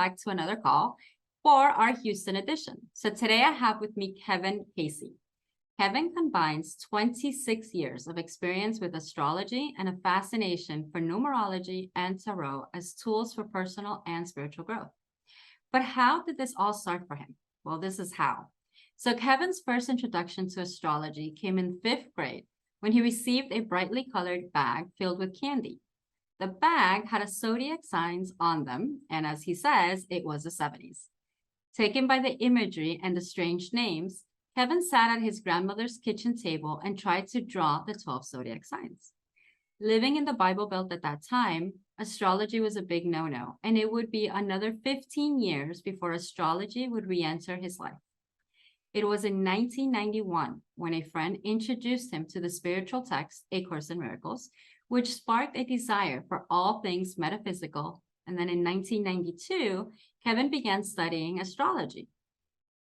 back to another call for our Houston edition. So today I have with me Kevin Casey. Kevin combines 26 years of experience with astrology and a fascination for numerology and tarot as tools for personal and spiritual growth. But how did this all start for him? Well, this is how. So Kevin's first introduction to astrology came in 5th grade when he received a brightly colored bag filled with candy. The bag had a zodiac signs on them, and as he says, it was the 70s. Taken by the imagery and the strange names, Kevin sat at his grandmother's kitchen table and tried to draw the 12 zodiac signs. Living in the Bible Belt at that time, astrology was a big no-no, and it would be another 15 years before astrology would re-enter his life. It was in 1991 when a friend introduced him to the spiritual text, A Course in Miracles, which sparked a desire for all things metaphysical. And then in 1992, Kevin began studying astrology.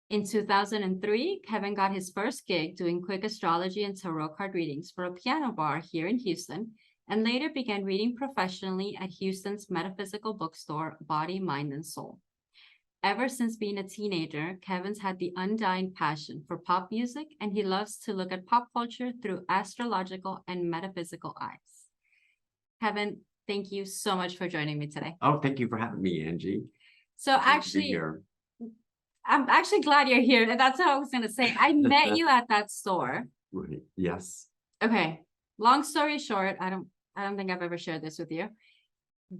In 2003, Kevin got his first gig doing quick astrology and tarot card readings for a piano bar here in Houston, and later began reading professionally at Houston's metaphysical bookstore, Body, Mind, and Soul. Ever since being a teenager, Kevin's had the undying passion for pop music, and he loves to look at pop culture through astrological and metaphysical eyes. Kevin, thank you so much for joining me today. Oh, thank you for having me, Angie. So actually, I'm actually glad you're here. That's what I was going to say. I met you at that store. Right. Yes. Okay. Long story short, I don't think I've ever shared this with you.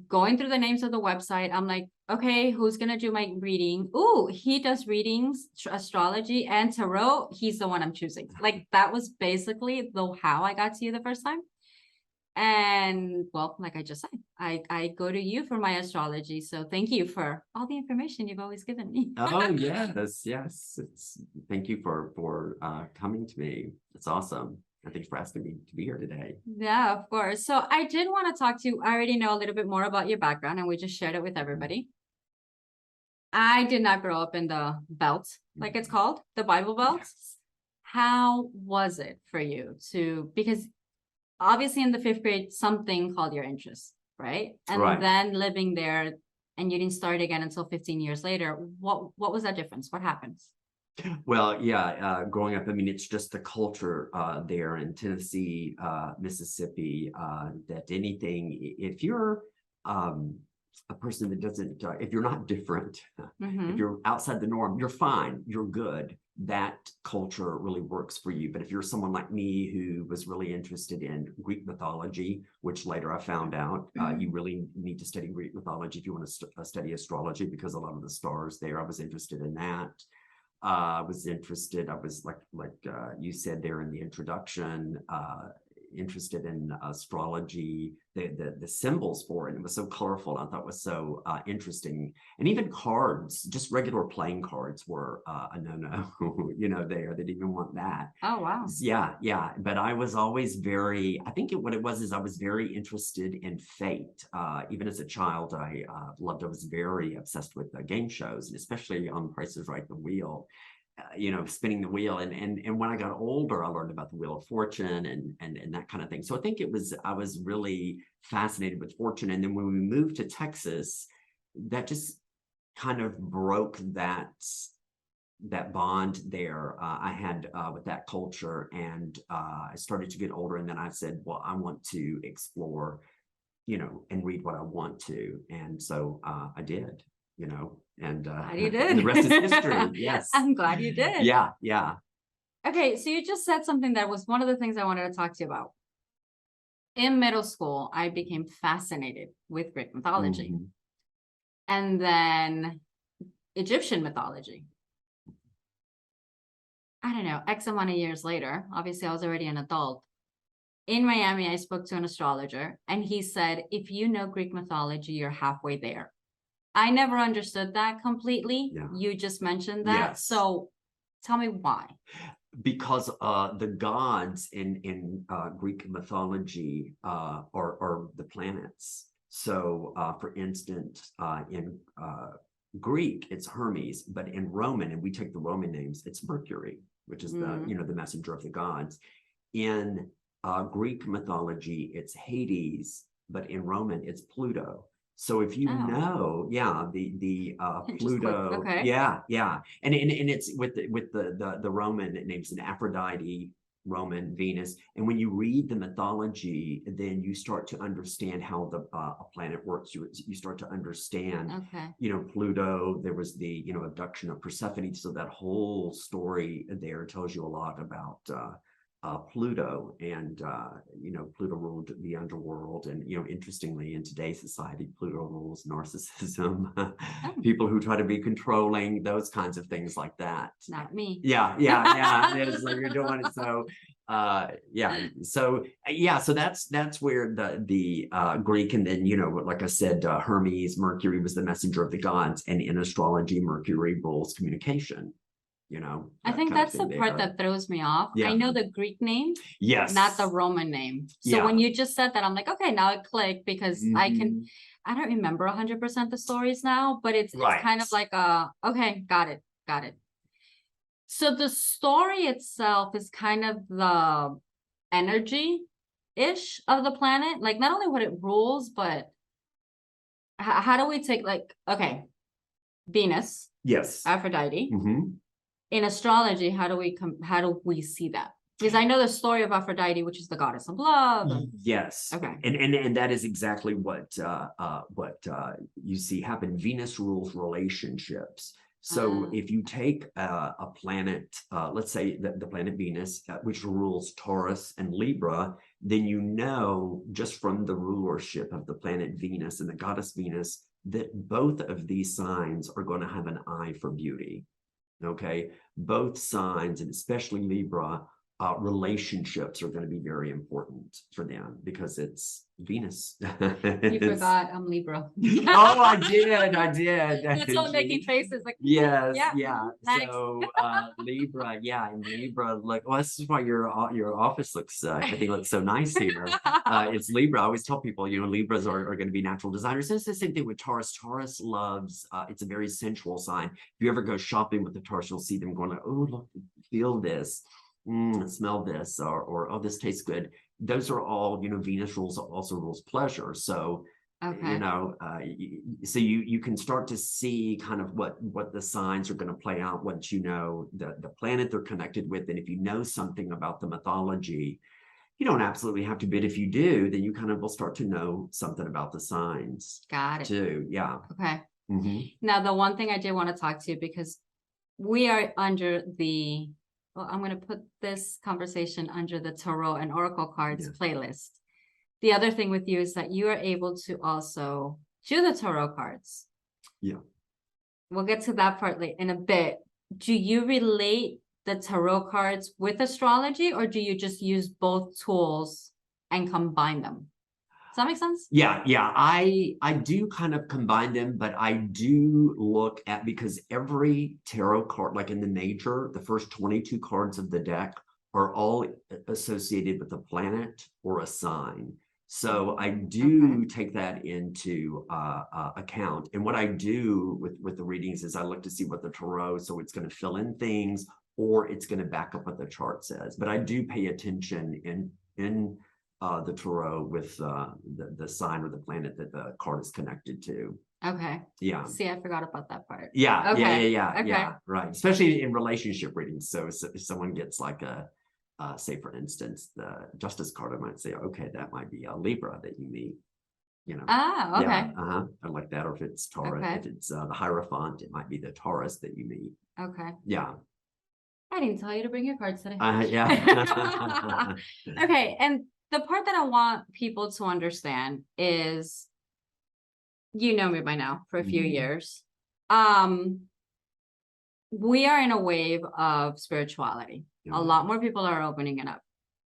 Going through the names of the website, I'm like, okay, who's going to do my reading? Ooh, he does readings, astrology and tarot. He's the one I'm choosing. Like that was basically how I got to you the first time. And well, like I just said, I go to you for my astrology. So thank you for all the information you've always given me. Oh, yes. Thank you for coming to me. It's awesome. And thanks for asking me to be here today. Yeah, of course. So I did want to talk to you. I already know a little bit more about your background, and we just shared it with everybody. I did not grow up in the belt, like it's called, the Bible Belt. Yes. How was it for you because obviously in the 5th grade, something called your interest, right? And then living there, and you didn't start again until 15 years later. What was that difference? What happened? Well, yeah, growing up, I mean, it's just the culture there in Tennessee, Mississippi, that anything, if you're a person that doesn't, if you're not different, if you're outside the norm, you're fine, you're good. That culture really works for you. But if you're someone like me who was really interested in Greek mythology, which later I found out, you really need to study Greek mythology if you want to study astrology, because a lot of the stars there, I was interested in that. I was like you said there in the introduction, interested in astrology, the symbols for it. It was so colorful. I thought it was so interesting. And even cards, just regular playing cards were a no-no, there. They didn't even want that. Oh, wow. Yeah. But I was always what it was is I was very interested in fate. Even as a child, I was very obsessed with game shows, and especially on Price is Right, the wheel. Spinning the wheel, and when I got older, I learned about the Wheel of Fortune and that kind of thing. So I think I was really fascinated with fortune. And then when we moved to Texas, that just kind of broke that bond there I had with that culture. And I started to get older, and then I said, well, I want to explore, and read what I want to. And so I did. And you did. And the rest is history. Yes. I'm glad you did. Yeah. Okay, so you just said something that was one of the things I wanted to talk to you about. In middle school, I became fascinated with Greek mythology. And then Egyptian mythology. I don't know, X amount of years later, obviously I was already an adult. In Miami, I spoke to an astrologer, and he said, if you know Greek mythology, you're halfway there. I never understood that completely. Yeah. You just mentioned that. Yes. So tell me why. Because the gods in Greek mythology are the planets. So for instance, in Greek, it's Hermes, but in Roman, and we take the Roman names, it's Mercury, which is the messenger of the gods. In Greek mythology, it's Hades, but in Roman, it's Pluto. So if you Oh. know, yeah, the Just Pluto, click, okay. yeah, and it's with the Roman names, an Aphrodite, Roman, Venus, and when you read the mythology, then you start to understand how the a planet works. You start to understand, Okay. you know, Pluto. There was the, you know, abduction of Persephone, so that whole story there tells you a lot about Pluto, and you know, Pluto ruled the underworld, and you know, interestingly, in today's society, Pluto rules narcissism, Oh. people who try to be controlling, those kinds of things like that. Not me. Yeah, it is like you're doing it. So so that's where the Greek, and then, you know, like I said, Hermes, Mercury was the messenger of the gods, and in astrology, Mercury rules communication. You know, I think kind of that's the thing part there. that throws me off. I Yeah. know the Greek name, Yes. not the Roman name. So Yeah. when you just said that, I'm like, okay, now it clicked, because Mhm. I don't remember 100% the stories now, but it's Right. kind of like okay, got it. So the story itself is kind of the energy-ish of the planet, like not only what it rules, but how do we take, like, okay, Venus, Yes. Aphrodite. Mhm. In astrology, how do we see that? Because I know the story of Aphrodite, which is the goddess of love. Yes. Okay. And that is exactly what you see happen. Venus rules relationships. So if you take a planet, let's say the planet Venus, which rules Taurus and Libra, then you know, just from the rulership of the planet Venus and the goddess Venus, that both of these signs are going to have an eye for beauty. Okay, both signs, and especially Libra, relationships are going to be very important for them because it's Venus. You forgot I'm Libra. Oh, I did. That's all making faces like, Yes, yeah. So Libra, and Libra, like, well, this is why your office looks, everything looks so nice here. It's Libra. I always tell people, you know, Libras are going to be natural designers. It's the same thing with Taurus. Taurus loves, it's a very sensual sign. If you ever go shopping with the Taurus, you'll see them going like, oh, look, feel this, smell this, or oh, this tastes good. Those are all, you know, Venus also rules pleasure. So, okay, you know, so you can start to see kind of what the signs are going to play out once you know the planet they're connected with. And if you know something about the mythology, you don't absolutely have to, but if you do, then you kind of will start to know something about the signs got it too. Yeah. Okay. Mhm. Now the one thing I did want to talk to you, because we are under the, well, I'm going to put this conversation under the Tarot and Oracle cards playlist. The other thing with you is that you are able to also do the Tarot cards. Yeah. We'll get to that part in a bit. Do you relate the Tarot cards with astrology, or do you just use both tools and combine them? Does that make sense? Yeah, I do kind of combine them, but I do look at, because every tarot card, like in the major, the first 22 cards of the deck are all associated with a planet or a sign. So I do take that into account. And what I do with the readings is I look to see what the tarot, so it's going to fill in things, or it's going to back up what the chart says. But I do pay attention in the tarot with the sign or the planet that the card is connected to. Okay. Yeah. See, I forgot about that part. Yeah. Okay. Yeah. Right. Especially in relationship readings. So if someone gets like say for instance, the Justice card, I might say, okay, that might be a Libra that you meet. You know. Ah, okay. Yeah. I like that. Or if it's Taurus, if it's the Hierophant, it might be the Taurus that you meet. Okay. Yeah. I didn't tell you to bring your cards today. Yeah. Okay, and the part that I want people to understand is, you know me by now for a few years. We are in a wave of spirituality. A lot more people are opening it up.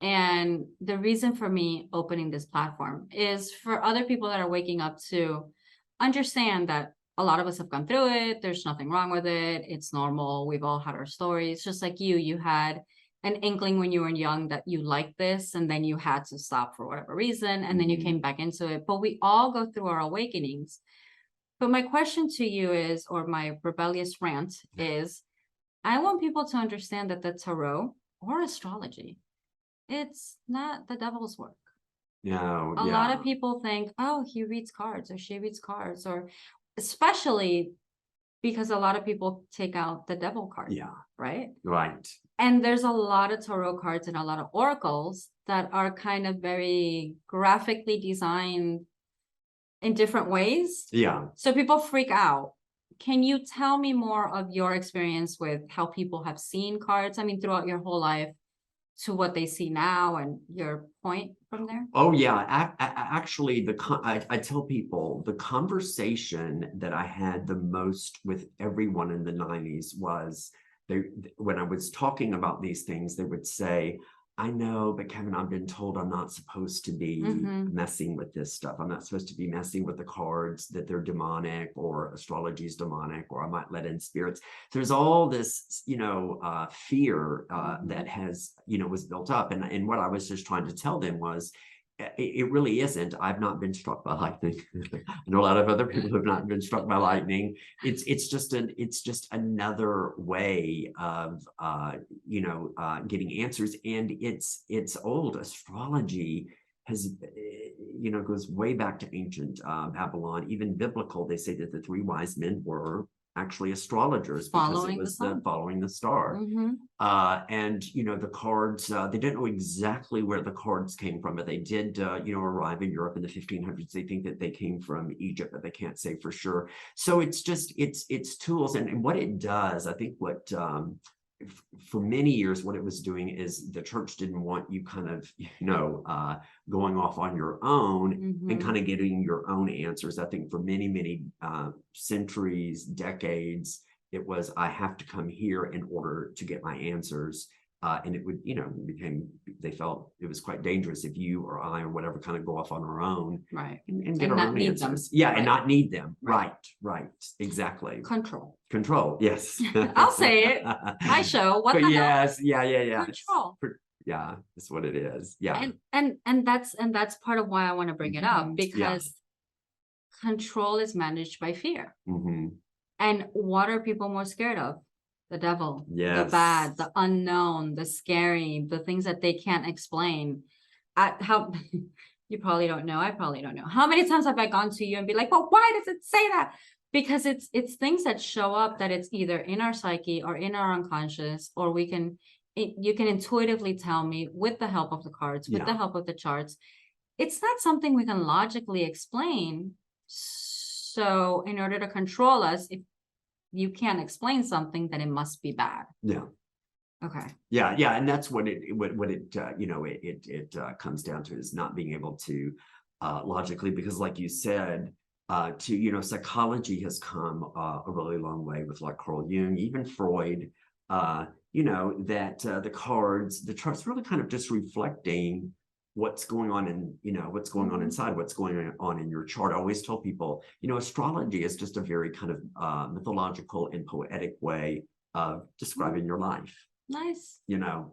And the reason for me opening this platform is for other people that are waking up to understand that a lot of us have gone through it. There's nothing wrong with it. It's normal. We've all had our stories. Just like you had an inkling when you were young that you liked this, and then you had to stop for whatever reason, and then you came back into it. But we all go through our awakenings. But my question to you is, or my rebellious rant is, I want people to understand that the tarot or astrology, it's not the devil's work. No, A yeah. lot of people think, oh, he reads cards or she reads cards, or especially because a lot of people take out the devil card. Yeah. Right. Right. And there's a lot of tarot cards and a lot of oracles that are kind of very graphically designed in different ways. Yeah. So people freak out. Can you tell me more of your experience with how people have seen cards? I mean, throughout your whole life to what they see now and your point from there? Oh yeah, actually, I tell people the conversation that I had the most with everyone in the 90s was when I was talking about these things, they would say, I know, but Kevin, I've been told I'm not supposed to be messing with this stuff. I'm not supposed to be messing with the cards, that they're demonic, or astrology is demonic, or I might let in spirits. There's all this, fear that has, was built up. And what I was just trying to tell them was, it really isn't. I've not been struck by lightning. I know a lot of other people have not been struck by lightning. It's just another way of getting answers. And it's old. Astrology has goes way back to ancient Babylon. Even biblical, they say that the three wise men were actually astrologers because it was following the star. And the cards, they didn't know exactly where the cards came from, but they did arrive in Europe in the 1500s. They think that they came from Egypt, but they can't say for sure. So it's just it's tools. And what it does, I think what for many years, what it was doing is the church didn't want you kind of, going off on your own and kind of getting your own answers. I think for many centuries, decades, it was, I have to come here in order to get my answers. And it would, they felt it was quite dangerous if you or I or whatever kind of go off on our own. Right. And get our own answers. Yeah, and not need them. Right. Exactly. Control. Yes. I'll say it. I show what the hell? Yeah. Control. Yeah, that's what it is. Yeah. And that's part of why I want to bring it up, because control is managed by fear. And what are people more scared of? The devil, the bad, the unknown, the scary, the things that they can't explain. You probably don't know. I probably don't know. How many times have I gone to you and be like, well, why does it say that? Because it's things that show up that it's either in our psyche or in our unconscious, or you can intuitively tell me with the help of the cards, with the help of the charts. It's not something we can logically explain. So in order to control us, if you can't explain something, then it must be bad. Yeah. Okay. Yeah. And that's what it comes down to, is not being able to logically, because like you said, psychology has come a really long way with like Carl Jung, even Freud, that the cards, the charts really kind of just reflecting what's going on what's going on inside, what's going on in your chart. I always tell people, astrology is just a very kind of mythological and poetic way of describing your life. Nice.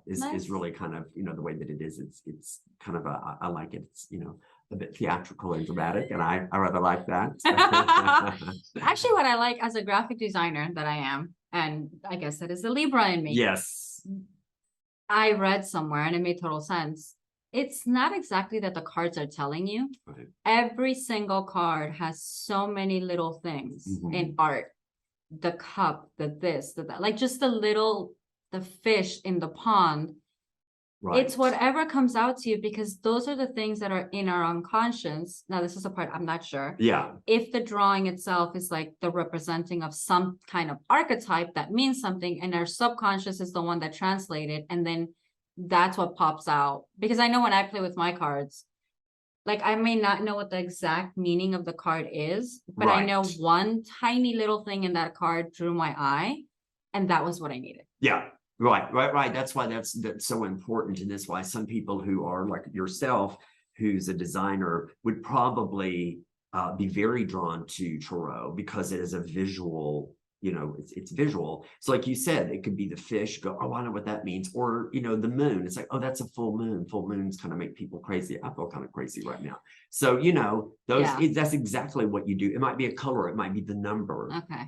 Is really kind of, the way that it is. It's kind of I like it. It's, a bit theatrical and dramatic, and I rather like that. Actually, what I like as a graphic designer that I am, and I guess that is the Libra in me. Yes. I read somewhere, and it made total sense. It's not exactly that the cards are telling you. Right. Every single card has so many little things in art. The cup, the this, the that, like just the fish in the pond. Right. It's whatever comes out to you, because those are the things that are in our unconscious. Now, this is a part I'm not sure. Yeah. If the drawing itself is like the representing of some kind of archetype that means something, and our subconscious is the one that translated, and then that's what pops out. Because I know when I play with my cards, like I may not know what the exact meaning of the card is, but I know one tiny little thing in that card drew my eye, and that was what I needed. Yeah. Right. That's why that's so important. And that's why some people who are like yourself, who's a designer, would probably be very drawn to tarot, because it is a visual, it's visual. So like you said, it could be the fish, go, oh, I know what that means. Or, the moon, it's like, oh, that's a full moon. Full moons kind of make people crazy. I feel kind of crazy right now. So, that's exactly what you do. It might be a color. It might be the number. Okay.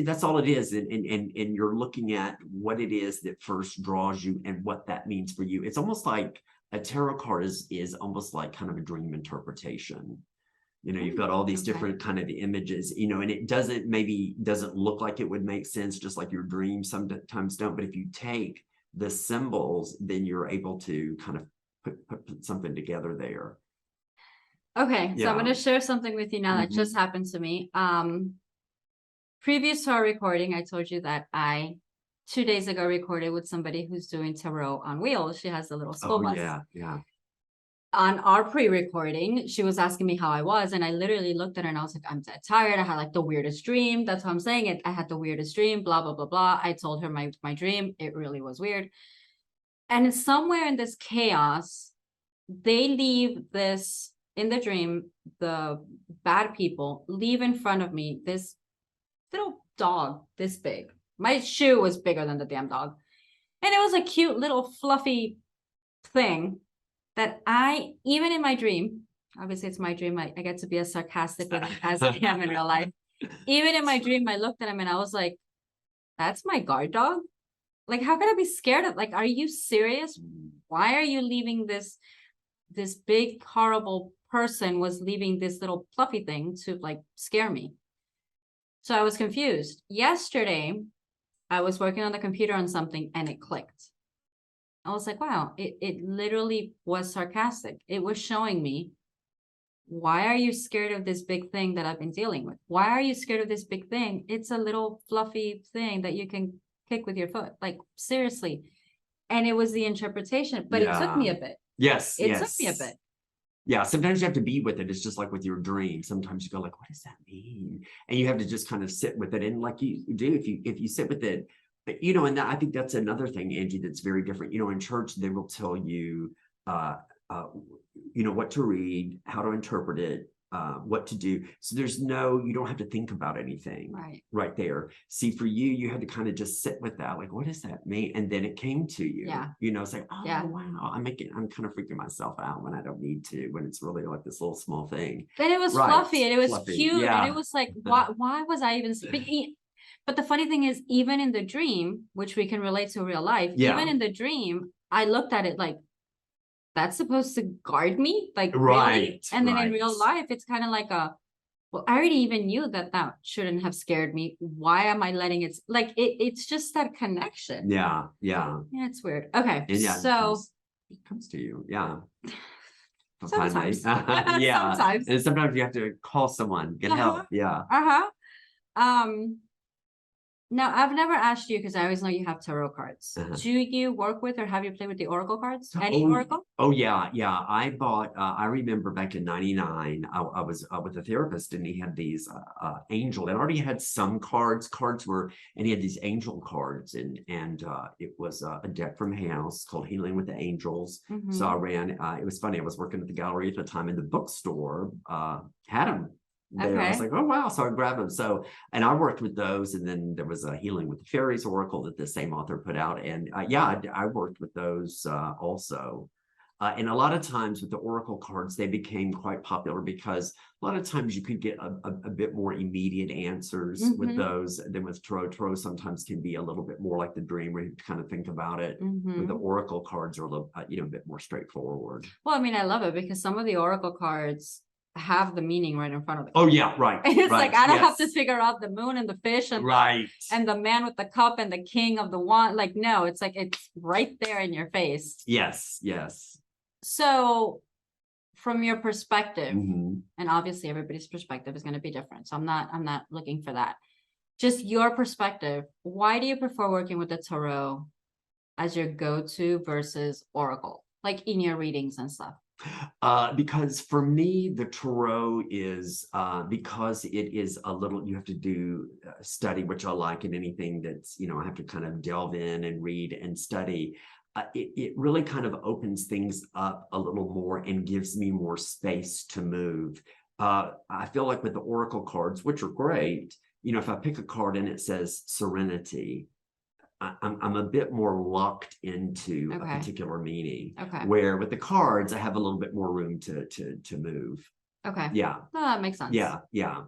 That's all it is. And you're looking at what it is that first draws you and what that means for you. It's almost like a tarot card is almost like kind of a dream interpretation. You know, you've got all these Okay. different kind of images, you know, and it doesn't look like it would make sense, just like your dreams sometimes don't. But if you take the symbols, then you're able to kind of put something together there. Okay, so I'm Yeah. gonna share something with you now that just happened to me. Previous to our recording, I told you that I 2 days ago recorded with somebody who's doing tarot on wheels. She has a little school Oh bus. yeah. On our pre-recording, she was asking me how I was, and I literally looked at her and I was like, I'm dead tired. I had like the weirdest dream. That's how I'm saying it. I had the weirdest dream, blah, blah, blah, blah. I told her my dream. It really was weird. And somewhere in this chaos, they leave this in the dream, the bad people leave in front of me this little dog this big. My shoe was bigger than the damn dog. And it was a cute little fluffy thing that even in my dream, obviously it's my dream, I get to be as sarcastic with it as I am in real life. Even in my dream, I looked at him and I was like, that's my guard dog? Like, how can I be scared of, like, are you serious? Why are you leaving this big, horrible person was leaving this little fluffy thing to like scare me? So I was confused. Yesterday, I was working on the computer on something and it clicked. I was like, wow, it literally was sarcastic. It was showing me, why are you scared of this big thing that I've been dealing with? Why are you scared of this big thing? It's a little fluffy thing that you can kick with your foot. Like, seriously. And it was the interpretation, but it took me a bit. Yes. It took me a bit. Yeah, sometimes you have to be with it. It's just like with your dream. Sometimes you go like, what does that mean? And you have to just kind of sit with it. And like you do, if you sit with it, you know, and I think that's another thing, Angie, that's very different. You know, in church, they will tell you, you know, what to read, how to interpret it, what to do. So you don't have to think about anything right there. See, for you, you had to kind of just sit with that. Like, what does that mean? And then it came to you. Yeah. You know, it's like, oh, wow, I'm kind of freaking myself out when I don't need to, when it's really like this little small thing. And it was fluffy and it was cute. And it was like, why was I even speaking? But the funny thing is, even in the dream, which we can relate to real life, even in the dream, I looked at it like, that's supposed to guard me? Like, really? And then in real life, it's kind of like well, I already even knew that shouldn't have scared me. Why am I letting it, like, it's just that connection. Yeah. Yeah, it's weird. Okay, and so. It comes to you, yeah. Sometimes. Yeah. Sometimes. And sometimes you have to call someone, get help. Yeah. Now, I've never asked you because I always know you have tarot cards. Do you work with or have you played with the oracle cards? Any oracle? Oh, yeah. I bought, I remember back in 99, I was with a therapist and he had these angel. They already had some cards and he had these angel cards and it was a deck from house called Healing with the Angels. So I ran, it was funny. I was working at the gallery at the time and the bookstore had them. There. I was like, oh wow, so I grabbed them. So, and I worked with those, and then there was a Healing with the Fairies oracle that the same author put out, and I worked with those also. And a lot of times with the oracle cards, they became quite popular because a lot of times you could get a bit more immediate answers with those than with tarot. Tarot sometimes can be a little bit more like the dream, where you have to kind of think about it. With the oracle cards are a little, a bit more straightforward. Well, I mean, I love it because some of the oracle cards have the meaning right in front of it. Oh yeah, right. It's like I don't have to figure out the moon and the fish and and the man with the cup and the king of the wand. Like, no, it's like it's right there in your face. Yes. So from your perspective, and obviously everybody's perspective is going to be different. So I'm not looking for that. Just your perspective. Why do you prefer working with the tarot as your go-to versus oracle, like in your readings and stuff? Because for me, the tarot is because it is a little, you have to do study, which I like, and anything that's, I have to kind of delve in and read and study. It really kind of opens things up a little more and gives me more space to move. I feel like with the oracle cards, which are great, if I pick a card and it says serenity, I'm a bit more locked into a particular meaning. Where with the cards, I have a little bit more room to move. Yeah. No, that makes sense. Yeah.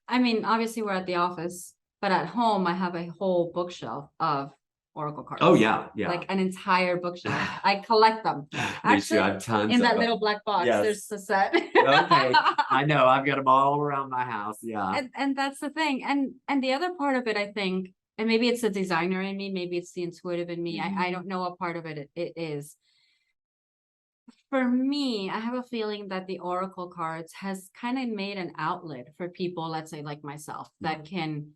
I mean, obviously we're at the office, but at home I have a whole bookshelf of oracle cards. Oh yeah, yeah. Like an entire bookshelf. I collect them. Me too, Actually, I have tons in that of little them. black box, Yes. there's a set. Okay, I know, I've got them all around my house, yeah. And that's the thing. And the other part of it, I think, and maybe it's the designer in me, maybe it's the intuitive in me. I don't know what part of it is. For me, I have a feeling that the oracle cards has kind of made an outlet for people, let's say like myself, that can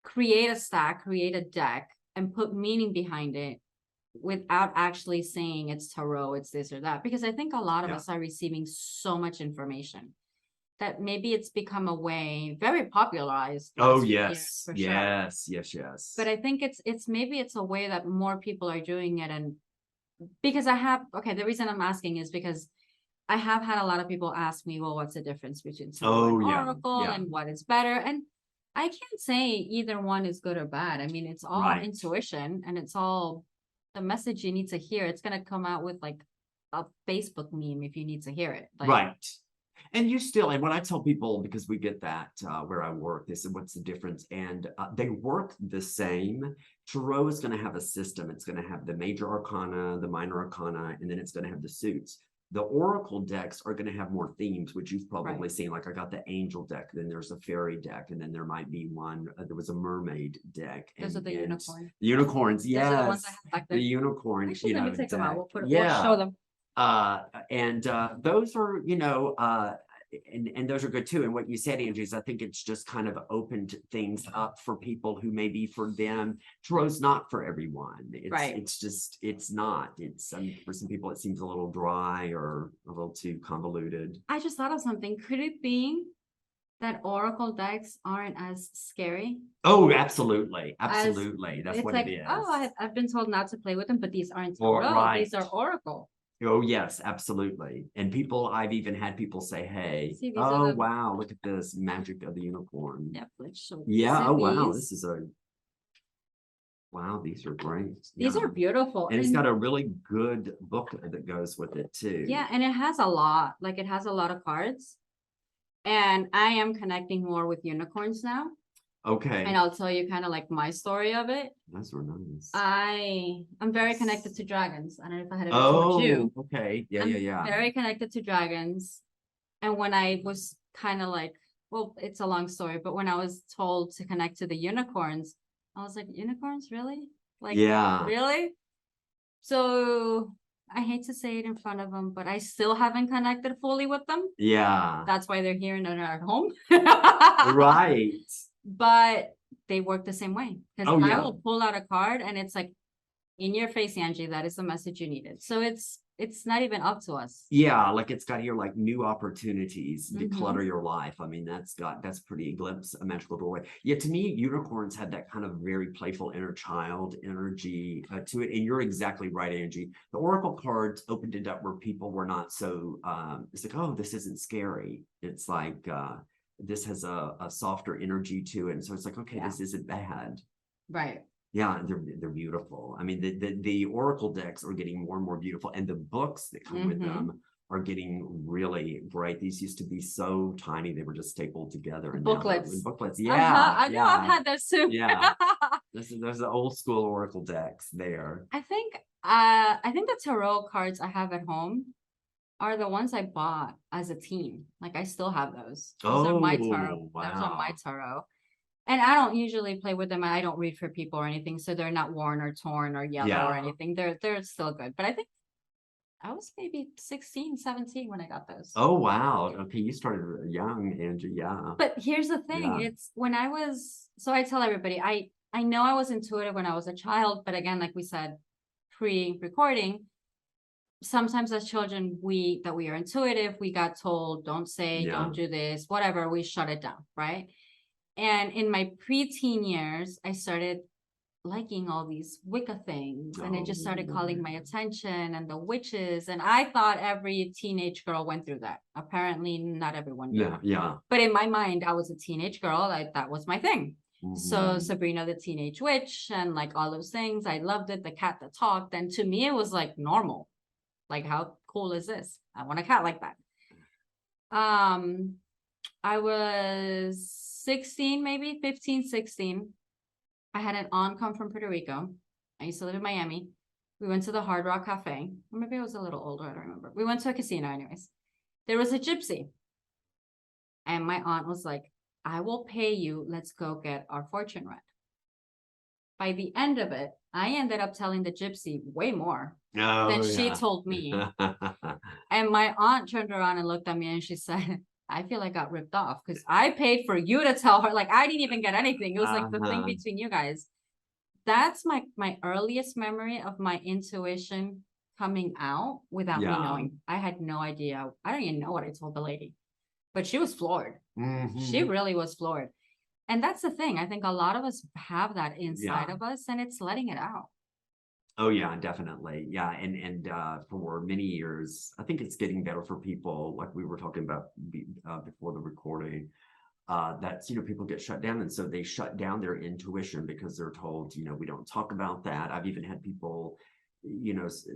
create a stack, create a deck, and put meaning behind it without actually saying it's tarot, it's this or that. Because I think a lot of us are receiving so much information that maybe it's become a way very popularized. Oh last few years, yes, for sure. yes. But I think it's maybe it's a way that more people are doing it. And because I have, okay, the reason I'm asking is because I have had a lot of people ask me, well, what's the difference between tarot and oracle and what is better? And I can't say either one is good or bad. I mean, it's all intuition, and it's all the message you need to hear. It's going to come out with like a Facebook meme if you need to hear it. Like, right. And you still, and when I tell people, because we get that where I work, they said, what's the difference? And they work the same. Tarot is going to have a system. It's going to have the major arcana, the minor arcana, and then it's going to have the suits. The oracle decks are going to have more themes, which you've probably seen. Like I got the angel deck, then there's a fairy deck, and then there might be one, there was a mermaid deck. Those are the unicorns. The unicorns, yes. Those are the ones I have back there. The unicorn, actually, let me take them out. We'll show them. Those are, you know, and those are good too. And what you said, Angie, is I think it's just kind of opened things up for people who maybe for them, tarot's not for everyone. It's just, it's not. It's for some people, it seems a little dry or a little too convoluted. I just thought of something. Could it be that oracle decks aren't as scary? Oh, absolutely. Absolutely. That's what like, it is. Oh, I've been told not to play with them, but these aren't tarot. These are oracle. Oh, yes, absolutely. And people, I've even had people say, hey, wow, look at this magic of the unicorn. Yeah, oh, wow, this is wow, these are great. These are beautiful. And it's got a really good book that goes with it too. Yeah, and it has a lot, like it has a lot of cards. And I am connecting more with unicorns now. Okay. And I'll tell you kind of like my story of it. That's nice. I'm very connected to dragons. I don't know if I had ever told you. Okay. Yeah. I'm very connected to dragons. And when I was kind of like, well, it's a long story, but when I was told to connect to the unicorns, I was like, unicorns, really? Like, really? So I hate to say it in front of them, but I still haven't connected fully with them. Yeah. That's why they're here and they're not at home. Right. But they work the same way. Because I will pull out a card and it's like, in your face, Angie, that is the message you needed. So it's not even up to us. Yeah, like it's got here like new opportunities, declutter your life. I mean, that's pretty glimpse a magical doorway. Yeah, to me, unicorns had that kind of very playful inner child energy to it. And you're exactly right, Angie. The oracle cards opened it up where people were not so it's like, oh, this isn't scary. It's like this has a softer energy to it. And so it's like, okay, this isn't bad. Right. Yeah, they're beautiful. I mean, the oracle decks are getting more and more beautiful, and the books that come with them are getting really great. These used to be so tiny; they were just stapled together. And booklets, yeah, I know, I've had those too. Yeah, there's the old school oracle decks there. I think the tarot cards I have at home are the ones I bought as a teen. Like I still have those. Those are my tarot. Wow. Those are my tarot. And I don't usually play with them. I don't read for people or anything, so they're not worn or torn or yellow or anything. They're still good. But I think I was maybe 16, 17 when I got those. Oh, wow. Okay, you started young, Angie. Yeah. But here's the thing. It's when I was, so I tell everybody, I know I was intuitive when I was a child, but again, like we said, pre-recording, sometimes as children, we are intuitive. We got told, don't say, don't do this, whatever. We shut it down, right? And in my preteen years, I started liking all these Wicca things, and it just started calling my attention, and the witches. And I thought every teenage girl went through that. Apparently, not everyone did. Yeah. But in my mind, I was a teenage girl. That was my thing. So Sabrina the Teenage Witch and like all those things, I loved it. The cat that talked, and to me, it was like normal. Like, how cool is this? I want a cat like that. I was 16, maybe 15, 16. I had an aunt come from Puerto Rico, I used to live in Miami. We went to the Hard Rock Cafe. Or maybe I was a little older, I don't remember. We went to a casino anyways. There was a gypsy. And my aunt was like, I will pay you. Let's go get our fortune read. By the end of it, I ended up telling the gypsy way more than she told me. And my aunt turned around and looked at me and she said, I feel like I got ripped off because I paid for you to tell her. Like, I didn't even get anything. It was like the thing between you guys. That's my earliest memory of my intuition coming out without me knowing. I had no idea. I don't even know what I told the lady, but she was floored. She really was floored. And that's the thing. I think a lot of us have that inside of us, and it's letting it out. Oh yeah, definitely. Yeah. And for many years, I think it's getting better for people, like we were talking about before the recording, that's, people get shut down. And so they shut down their intuition because they're told, we don't talk about that. I've even had people,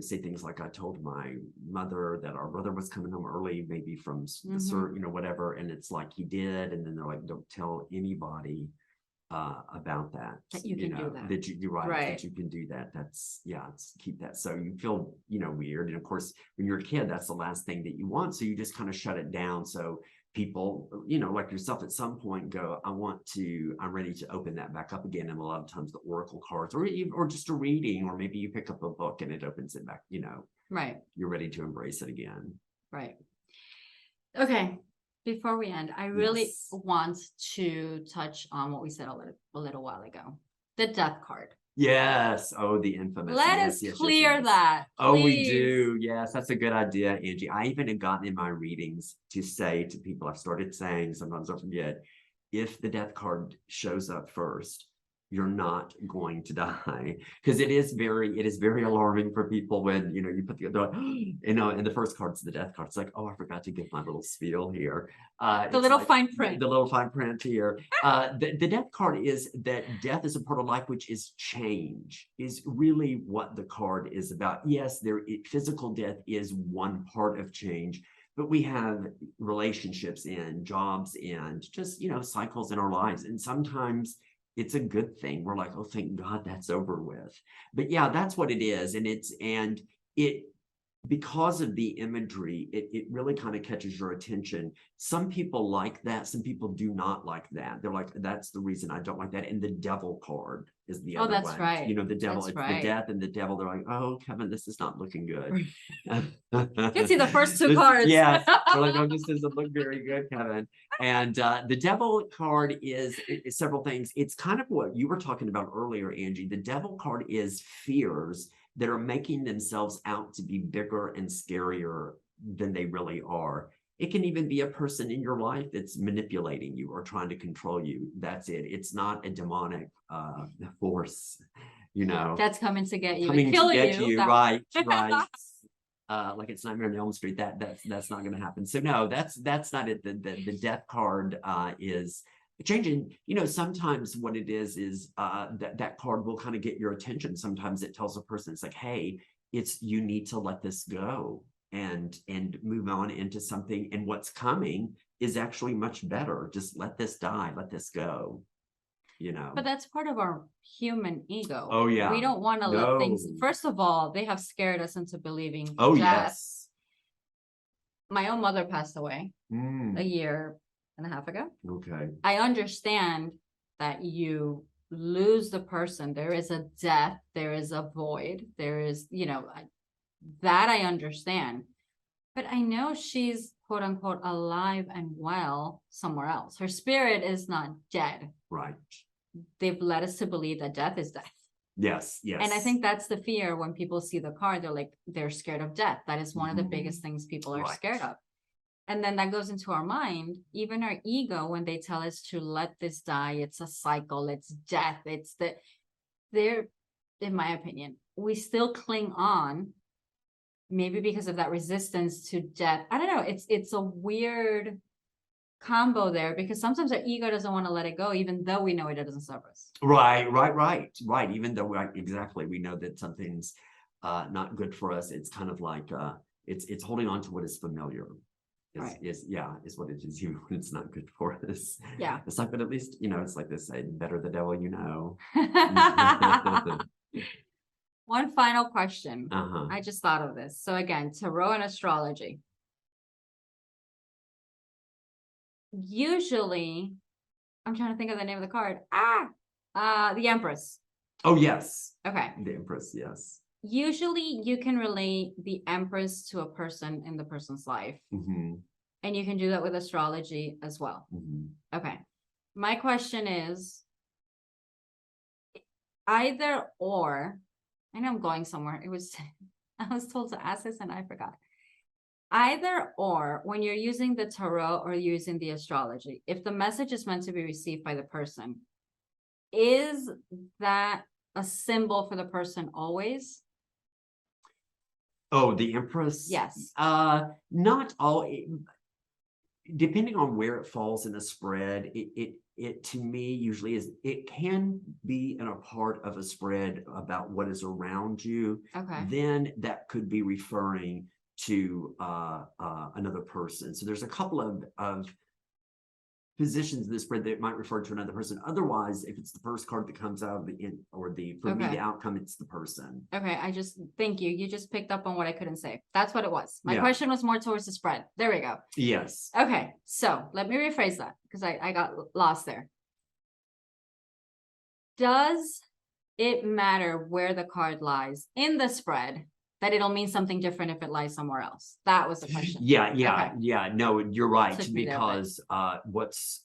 say things like, I told my mother that our brother was coming home early, maybe from the whatever. And it's like he did. And then they're like, don't tell anybody about that. That you can do that. You're right. That you can do that. That's keep that. So you feel, weird. And of course, when you're a kid, that's the last thing that you want. So you just kind of shut it down. So people, like yourself at some point go, I'm ready to open that back up again. And a lot of times the oracle cards or just a reading, or maybe you pick up a book and it opens it back, right. You're ready to embrace it again. Right. Okay. Before we end, I really want to touch on what we said a little while ago. The death card. Yes. Oh, the infamous. Let us clear that. Oh, we do. Yes, that's a good idea, Angie. I even had gotten in my readings to say to people, I've started saying, sometimes I forget, if the death card shows up first, you're not going to die, because it is very alarming for people when you put and the first card's the death card. It's like, oh, I forgot to give my little spiel here. The little fine print. The little fine print here. The death card is that death is a part of life, which is change, is really what the card is about. Yes, physical death is one part of change, but we have relationships and jobs and just cycles in our lives, and sometimes it's a good thing. We're like, oh, thank God that's over with. But yeah, that's what it is. And it because of the imagery, it really kind of catches your attention. Some people like that. Some people do not like that. They're like, that's the reason I don't like that. And the devil card is the other one. Oh, that's right. The devil, it's the death and the devil. They're like, oh, Kevin, this is not looking good. You can see the first two cards. Yes. They're like, oh, this doesn't look very good, Kevin. And the devil card is several things. It's kind of what you were talking about earlier, Angie. The devil card is fears that are making themselves out to be bigger and scarier than they really are. It can even be a person in your life that's manipulating you or trying to control you. That's it. It's not a demonic force, That's coming to get you and kill you. Right. Like it's Nightmare on Elm Street. That's not going to happen. So no, that's not it. The death card is changing. Sometimes what it is that card will kind of get your attention. Sometimes it tells a person, it's like, hey, you need to let this go and move on into something, and what's coming is actually much better. Just let this die, let this go. But that's part of our human ego. Oh yeah, we don't want to let things. First of all, they have scared us into believing. Oh yes. My own mother passed away a year and a half ago. Okay. I understand that you lose the person. There is a death. There is a void. There is, that I understand. But I know she's quote unquote alive and well somewhere else. Her spirit is not dead. Right. They've led us to believe that death is death. Yes. And I think that's the fear when people see the card. They're scared of death. That is one of the biggest things people are scared of. And then that goes into our mind, even our ego, when they tell us to let this die, it's a cycle, it's death, in my opinion, we still cling on, maybe because of that resistance to death. I don't know, it's a weird combo there, because sometimes our ego doesn't want to let it go, even though we know it doesn't serve us. Right. Even though we know that something's not good for us, it's kind of like it's holding on to what is familiar. Is what it is, even when it's not good for us. Yeah. It's like, but at least, it's like this, better the devil, One final question. Uh-huh. I just thought of this. So again, tarot and astrology. Usually, I'm trying to think of the name of the card. The Empress. Oh, yes. Okay. The Empress, yes. Usually you can relate the Empress to a person in the person's life. Mm-hmm. And you can do that with astrology as well. Mm-hmm. Okay. My question is either or, I know I'm going somewhere. It was, I was told to ask this and I forgot. Either or, when you're using the tarot or using the astrology, if the message is meant to be received by the person, is that a symbol for the person always? Oh, the Empress? Yes. Not all. Depending on where it falls in the spread, it to me usually is, it can be in a part of a spread about what is around you. Okay. Then that could be referring to another person. So there's a couple of positions in the spread that might refer to another person. Otherwise, if it's the first card that comes out of the end, or for me, the outcome, it's the person. Okay, thank you. You just picked up on what I couldn't say. That's what it was. My Yeah. question was more towards the spread. There we go. Yes. Okay, so let me rephrase that because I got lost there. Does it matter where the card lies in the spread that it'll mean something different if it lies somewhere else? That was the question. Yeah. Okay. Yeah. No, you're right, Took me there, but- because what's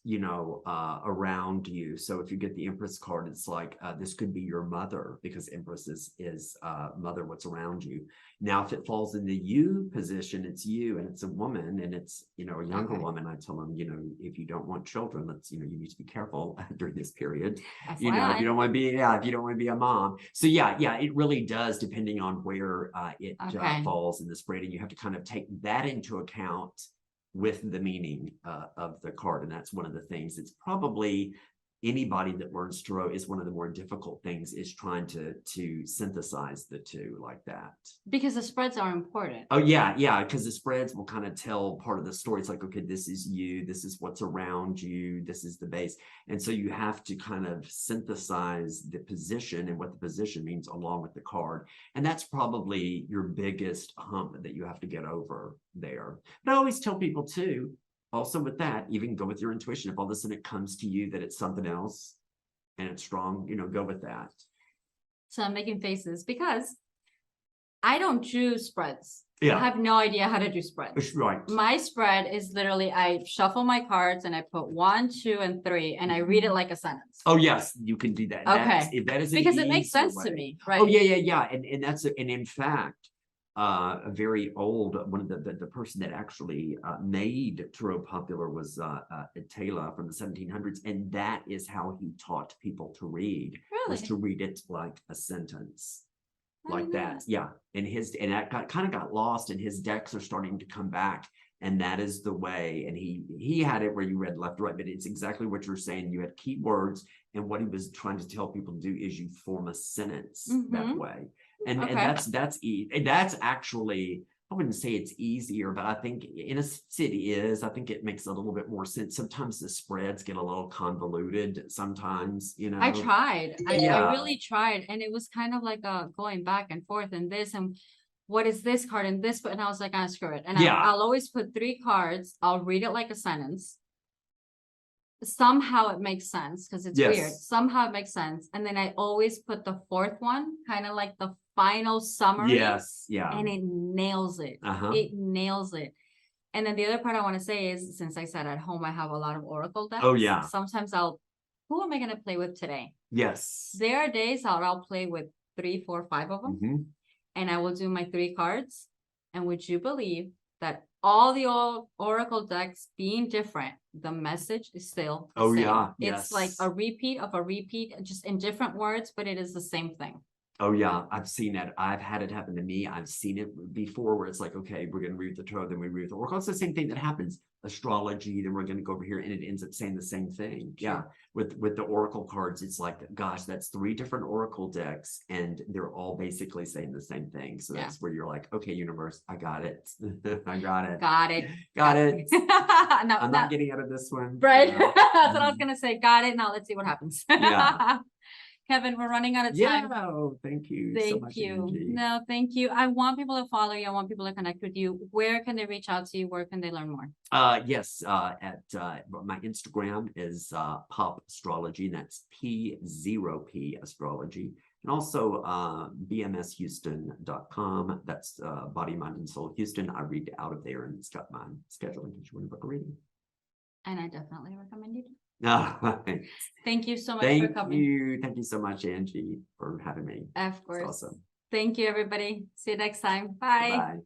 around you. So if you get the Empress card, it's like this could be your mother, because Empress is mother, what's around you. Now, if it falls in the you position, it's you, and it's a woman, and it's a younger woman. I tell them, if you don't want children, you need to be careful during this period. If you don't want to be, if you don't want to be a mom. So yeah, it really does, depending on where it falls in the spread, and you have to kind of take that into account with the meaning of the card. And that's one of the things. It's probably anybody that learns tarot, is one of the more difficult things, is trying to synthesize the two like that. Because the spreads are important. Oh yeah, because the spreads will kind of tell part of the story. It's like, okay, this is you, this is what's around you, this is the base. And so you have to kind of synthesize the position and what the position means along with the card. And that's probably your biggest hump that you have to get over there. But I always tell people too, also with that, even go with your intuition. If all of a sudden it comes to you that it's something else and it's strong, go with that. So I'm making faces because I don't do spreads. Yeah. I have no idea how to do spreads. Right. My spread is literally, I shuffle my cards and I put 1, 2, and 3, and I read it like a sentence. Oh yes, you can do that. Okay. That is because it makes sense to me, right? Oh yeah. And that's and in fact, a very old one of the person that actually made tarot popular was Taylor from the 1700s, and that is how he taught people to read. Really? Was to read it like a sentence. Like that. Nice. Yeah. And that kind of got lost, and his decks are starting to come back. And that is the way. And he had it where you read left to right, but it's exactly what you're saying. You had keywords, and what he was trying to tell people to do is you form a sentence that way. And that's actually, I wouldn't say it's easier, but I think in a city I think it makes a little bit more sense. Sometimes the spreads get a little convoluted sometimes, I tried. Yeah. I really tried. And it was kind of like going back and forth and this, and what is this card and this, and I was like, screw it. And I'll always put 3 cards. I'll read it like a sentence. Somehow it makes sense because it's weird. Somehow it makes sense. And then I always put the 4th one, kind of like the final summary. Yes. Yeah. And it nails it. It nails it. And then the other part I want to say is, since I said at home I have a lot of oracle decks. Oh yeah. Sometimes who am I going to play with today? Yes. There are days I'll play with 3, 4, 5 of them. And I will do my 3 cards. And would you believe that all the oracle decks being different, the message is still the same. Yeah. It's like a repeat of a repeat, just in different words, but it is the same thing. Oh yeah, I've seen that. I've had it happen to me. I've seen it before, where it's like, okay, we're going to read the tarot, then we read the oracle. It's the same thing that happens. Astrology, then we're going to go over here, and it ends up saying the same thing. Sure. Yeah, with the oracle cards, it's like, gosh, that's 3 different oracle decks, and they're all basically saying the same thing. So that's where you're like, okay, universe, I got it. I got it. Got it. Got it. No, I'm not getting out of this one. Right. That's what I was gonna say. Got it. Now let's see what happens. Yeah. Kevin, we're running out of Yeah, time. oh, thank you so Thank much, you. Angie. No, thank you. I want people to follow you. I want people to connect with you. Where can they reach out to you? Where can they learn more? Yes, at my Instagram is Pop Astrology, and that's P0P Astrology. And also bmshouston.com. That's Body, Mind, and Soul Houston. I read out of there, and it's got my schedule in case you want to book a reading. And I definitely recommend you. Thanks. Thank you so much for coming. Thank you so much, Angie, for having me. Of course. It's awesome. Thank you, everybody. See you next time. Bye. Bye.